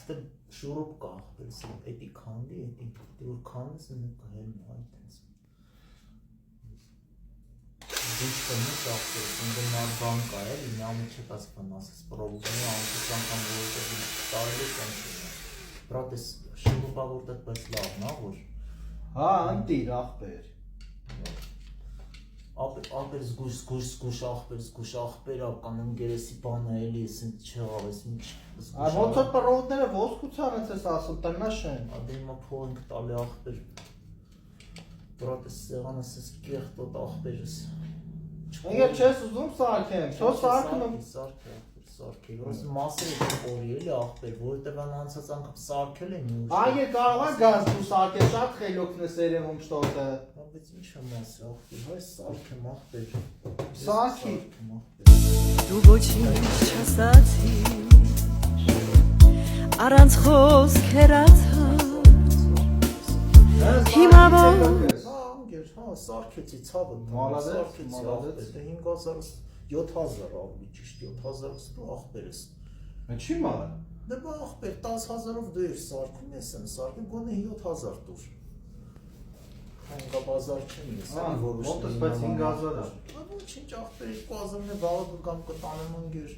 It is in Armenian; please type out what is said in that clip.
Ստե շուրուպ կա, էդի քանդի, էդի որ քանդես նույն կհելն այդ տենց։ Դիշտը մի ախպեր, ինքը նա բան կա էլի, նա մի չկաս բան ասես, պրոբլեմի անցած անգամ որտեղ տարելի տենց է։ Բրատ էս շուրուպա որտեղ պես լավն ա, որ Հա, ընտիր ախպեր։ Ախպեր զգուշ ախպեր ական ընկերեսի բանը էլի ես ինձ չեղավ ես ինչ Այ ոնց որ պրովոդները ոսկուցան ես ասում տնաշեն։ Ադե հիմա փող ենք տալի ախպեր Բրատ էս սեղանս ես կեղտոտ ախպերս Ինքը չես ուզում սարքեմ, թո սարքնում Սարքել, որս մասերը չորի էլի ախպեր, որովհետև անցած անգամ սարքել են Այգե կարող է գազ դու սարքել, շատ խելոքն ես երևում շտոտը Բայց ինչ եմ ասի ախպեր, հայ սարքեմ ախպեր Սարքի Դու ոչինչ չասացիր Առանց խոսք հեռացար Հիմա որ Հա, սարքեցի ցավը, Մալադես, 5000 ավելի ճիշտ 7000-ից դու ախպեր ես։ Ինչի՞ մալ։ Դե բա ախպեր 10000-ով դու ես սարքում ես եմ սարքում գոնե 7000 տուր։ Հանգա բազար չեմ ես, ոնց բայց 5000-ա։ Ոչինչ ախպեր 2000-ն է վաղը կամ կտանեմ ընկեր։